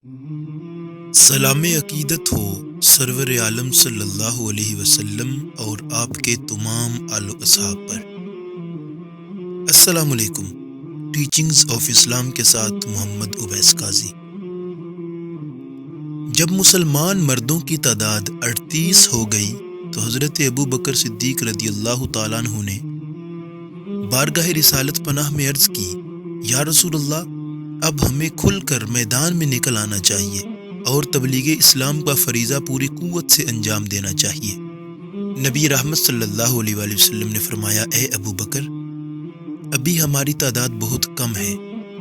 سلام عقیدت ہو سرور عالم صلی اللہ علیہ وسلم اور آپ کے تمام آل و اصحاب پر۔ السلام علیکم۔ ٹیچنگز آف اسلام کے ساتھ محمد اویس قاضی۔ جب مسلمان مردوں کی تعداد 38 ہو گئی تو حضرت ابو بکر صدیق رضی اللہ تعالیٰ عنہ نے بارگاہ رسالت پناہ میں عرض کی، یا رسول اللہ، اب ہمیں کھل کر میدان میں نکل آنا چاہیے اور تبلیغ اسلام کا فریضہ پوری قوت سے انجام دینا چاہیے۔ نبی رحمت صلی اللہ علیہ وآلہ وسلم نے فرمایا، اے ابو بکر، ابھی ہماری تعداد بہت کم ہے۔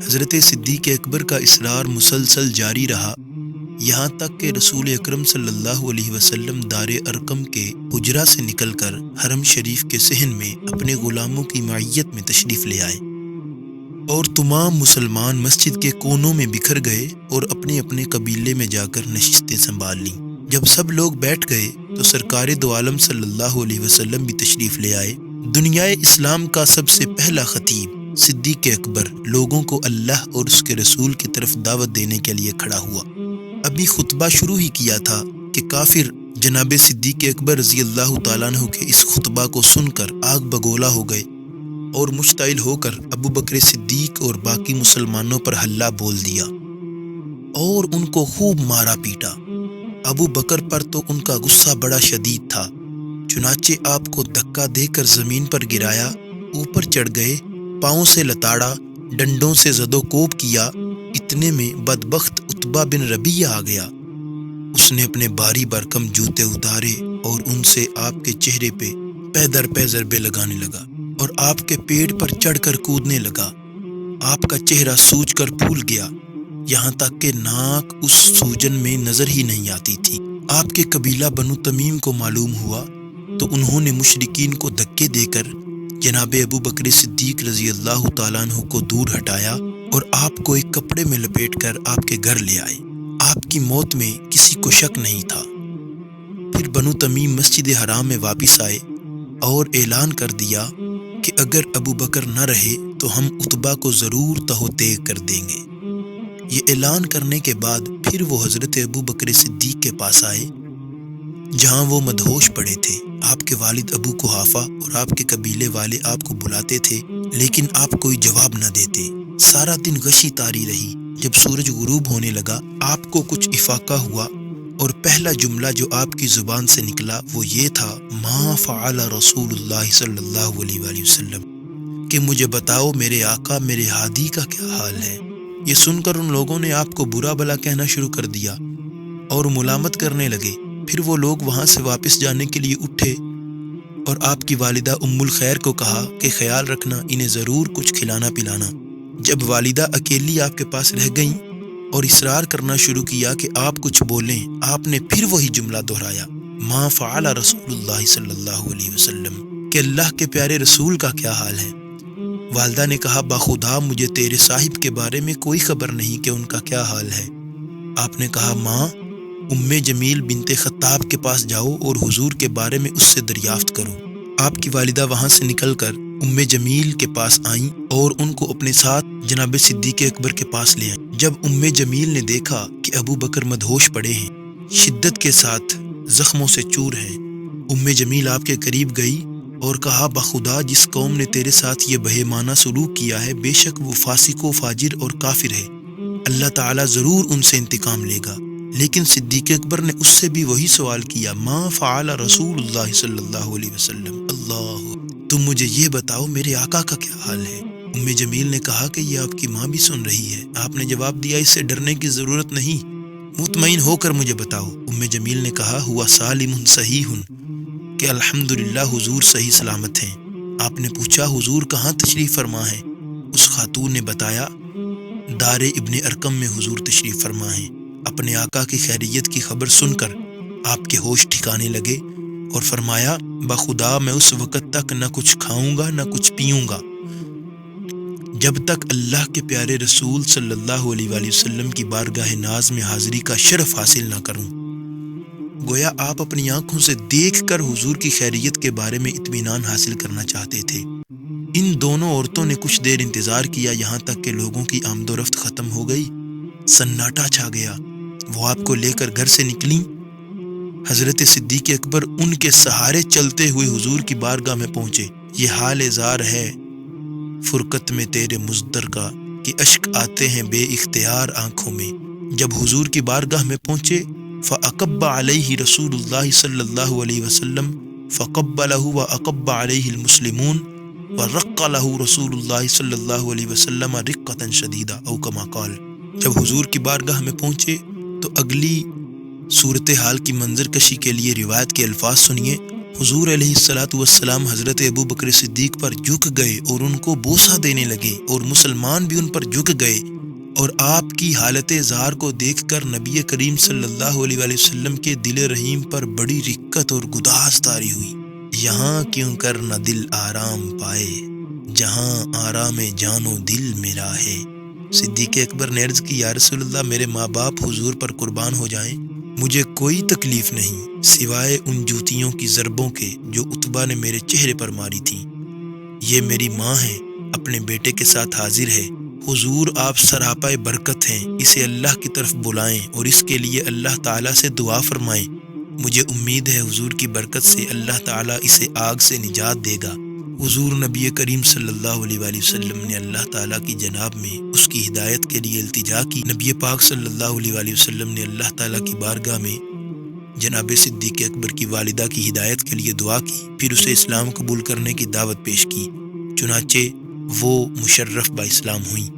حضرت صدیق اکبر کا اصرار مسلسل جاری رہا، یہاں تک کہ رسول اکرم صلی اللہ علیہ وسلم دار ارقم کے حجرہ سے نکل کر حرم شریف کے صحن میں اپنے غلاموں کی معیت میں تشریف لے آئے، اور تمام مسلمان مسجد کے کونوں میں بکھر گئے اور اپنے اپنے قبیلے میں جا کر نشستیں سنبھال لیں۔ جب سب لوگ بیٹھ گئے تو سرکار دو عالم صلی اللہ علیہ وسلم بھی تشریف لے آئے۔ دنیا اسلام کا سب سے پہلا خطیب صدیق اکبر لوگوں کو اللہ اور اس کے رسول کی طرف دعوت دینے کے لیے کھڑا ہوا۔ ابھی خطبہ شروع ہی کیا تھا کہ کافر جناب صدیق اکبر رضی اللہ تعالیٰ عنہ کے اس خطبہ کو سن کر آگ بگولا ہو گئے اور مشتعل ہو کر ابو بکر صدیق اور باقی مسلمانوں پر حلہ بول دیا اور ان کو خوب مارا پیٹا۔ ابو بکر پر تو ان کا غصہ بڑا شدید تھا، چنانچہ آپ کو دھکا دے کر زمین پر گرایا، اوپر چڑھ گئے، پاؤں سے لتاڑا، ڈنڈوں سے زد و کوب کیا۔ اتنے میں بدبخت عتبہ بن ربیعہ آ گیا۔ اس نے اپنے بھاری بھرکم جوتے اتارے اور ان سے آپ کے چہرے پہ پے در پے ضربے لگانے لگا اور آپ کے پیٹ پر چڑھ کر کودنے لگا۔ آپ کا چہرہ سوج کر پھول گیا، یہاں تک کہ ناک اس سوجن میں نظر ہی نہیں آتی تھی۔ آپ کے قبیلہ بنو تمیم کو معلوم ہوا تو انہوں نے مشرکین کو دھکے دے کر جناب ابو بکر صدیق رضی اللہ تعالیٰ عنہ کو دور ہٹایا اور آپ کو ایک کپڑے میں لپیٹ کر آپ کے گھر لے آئے۔ آپ کی موت میں کسی کو شک نہیں تھا۔ پھر بنو تمیم مسجد حرام میں واپس آئے اور اعلان کر دیا کہ اگر ابو بکر نہ رہے تو ہم عتبہ کو ضرور تہو تیغ کر دیں گے۔ یہ اعلان کرنے کے بعد پھر وہ حضرت ابو بکر صدیق کے پاس آئے جہاں وہ مدہوش پڑے تھے۔ آپ کے والد ابو قحافہ اور آپ کے قبیلے والے آپ کو بلاتے تھے لیکن آپ کوئی جواب نہ دیتے۔ سارا دن غشی طاری رہی۔ جب سورج غروب ہونے لگا آپ کو کچھ افاقہ ہوا اور پہلا جملہ جو آپ کی زبان سے نکلا وہ یہ تھا، ما فعل رسول اللہ صلی اللہ علیہ وآلہ وسلم، کہ مجھے بتاؤ میرے آقا میرے ہادی کا کیا حال ہے۔ یہ سن کر ان لوگوں نے آپ کو برا بھلا کہنا شروع کر دیا اور ملامت کرنے لگے۔ پھر وہ لوگ وہاں سے واپس جانے کے لیے اٹھے اور آپ کی والدہ ام الخیر کو کہا کہ خیال رکھنا، انہیں ضرور کچھ کھلانا پلانا۔ جب والدہ اکیلی آپ کے پاس رہ گئیں اور اصرار کرنا شروع کیا کہ آپ کچھ بولیں، آپ نے پھر وہی جملہ دہرایا، ما فعل رسول اللہ صلی اللہ علیہ وسلم، کہ اللہ کے پیارے رسول کا کیا حال ہے۔ والدہ نے کہا، بخدا مجھے تیرے صاحب کے بارے میں کوئی خبر نہیں کہ ان کا کیا حال ہے۔ آپ نے کہا، ماں، ام جمیل بنت خطاب کے پاس جاؤ اور حضور کے بارے میں اس سے دریافت کرو۔ آپ کی والدہ وہاں سے نکل کر ام جمیل کے پاس آئیں اور ان کو اپنے ساتھ جناب صدیق اکبر کے پاس لے آئیں۔ جب ام جمیل نے دیکھا کہ ابو بکر مدہوش پڑے ہیں، شدت کے ساتھ زخموں سے چور ہیں، ام جمیل آپ کے قریب گئی اور کہا، بخدا جس قوم نے تیرے ساتھ یہ بہیمانہ سلوک کیا ہے، بے شک وہ فاسق و فاجر اور کافر ہے، اللہ تعالیٰ ضرور ان سے انتقام لے گا۔ لیکن صدیق اکبر نے اس سے بھی وہی سوال کیا، ما فعل رسول اللہ صلی اللہ علیہ وسلم، اللہ، تم مجھے یہ بتاؤ میرے آقا کا کیا حال ہے۔ ام جمیل نے کہا کہ یہ آپ کی ماں بھی سن رہی ہے۔ آپ نے جواب دیا، اس سے ڈرنے کی ضرورت نہیں، مطمئن ہو کر مجھے بتاؤ۔ ام جمیل نے کہا، ہوا سالم صحیح، کہ الحمدللہ حضور صحیح سلامت ہیں۔ آپ نے پوچھا، حضور کہاں تشریف فرما ہے؟ اس خاتون نے بتایا، دار ابن ارقم میں حضور تشریف فرما ہیں۔ اپنے آقا کی خیریت کی خبر سن کر آپ کے ہوش ٹھکانے لگے اور فرمایا، بخدا میں اس وقت تک نہ کچھ کھاؤں گا نہ کچھ پیوں گا جب تک اللہ کے پیارے رسول صلی اللہ علیہ وآلہ وسلم کی بارگاہ ناز میں حاضری کا شرف حاصل نہ کروں۔ گویا آپ اپنی آنکھوں سے دیکھ کر حضور کی خیریت کے بارے میں اطمینان حاصل کرنا چاہتے تھے۔ ان دونوں عورتوں نے کچھ دیر انتظار کیا، یہاں تک کہ لوگوں کی آمد و رفت ختم ہو گئی سناٹا چھا گیا۔ وہ آپ کو لے کر گھر سے نکلیں۔ حضرت صدیق اکبر ان کے سہارے چلتے ہوئے حضور کی بارگاہ میں پہنچے۔ یہ حال زار ہے فرقت میں تیرے مزدر کا، کہ اشک آتے ہیں بے اختیار آنکھوں میں۔ جب حضور کی بارگاہ میں پہنچے فَأَقَبَّ عَلَيْهِ رسول اللہ صلی اللہ علیہ وسلم فَقَبَّلَهُ وَأَقَبَّ عَلَيْهِ الْمُسْلِمُونَ وَرَقَّ لَهُ رسول اللہ صلی اللہ علیہ وسلم رِقَّةً شَدِيدًا أَوْ كَمَا قَالَ۔ جب حضور کی بارگاہ میں پہنچے تو اگلی صورتحال کی منظر کشی کے لیے روایت کے الفاظ سنیے۔ حضور علیہ الصلاۃ والسلام حضرت ابو بکر صدیق پر جھک گئے اور ان کو بوسہ دینے لگے، اور مسلمان بھی ان پر جھک گئے، اور آپ کی حالت زار کو دیکھ کر نبی کریم صلی اللہ علیہ وآلہ وسلم کے دل رحیم پر بڑی رقت اور گداز طاری ہوئی۔ یہاں کیوں کر نہ دل آرام پائے، جہاں آرام جان و دل میرا ہے۔ صدیق اکبر نے عرض کی، یا رسول اللہ، میرے ماں باپ حضور پر قربان ہو جائیں، مجھے کوئی تکلیف نہیں سوائے ان جوتیوں کی ضربوں کے جو عتبہ نے میرے چہرے پر ماری تھیں۔ یہ میری ماں ہے، اپنے بیٹے کے ساتھ حاضر ہے۔ حضور آپ سراپا برکت ہیں، اسے اللہ کی طرف بلائیں اور اس کے لیے اللہ تعالیٰ سے دعا فرمائیں۔ مجھے امید ہے حضور کی برکت سے اللہ تعالیٰ اسے آگ سے نجات دے گا۔ حضور نبی کریم صلی اللہ علیہ وآلہ وسلم نے اللہ تعالیٰ کی جناب میں اس کی ہدایت کے لیے التجا کی۔ نبی پاک صلی اللہ علیہ وآلہ وسلم نے اللہ تعالیٰ کی بارگاہ میں جناب صدیق اکبر کی والدہ کی ہدایت کے لیے دعا کی، پھر اسے اسلام قبول کرنے کی دعوت پیش کی، چنانچہ وہ مشرف با اسلام ہوئیں۔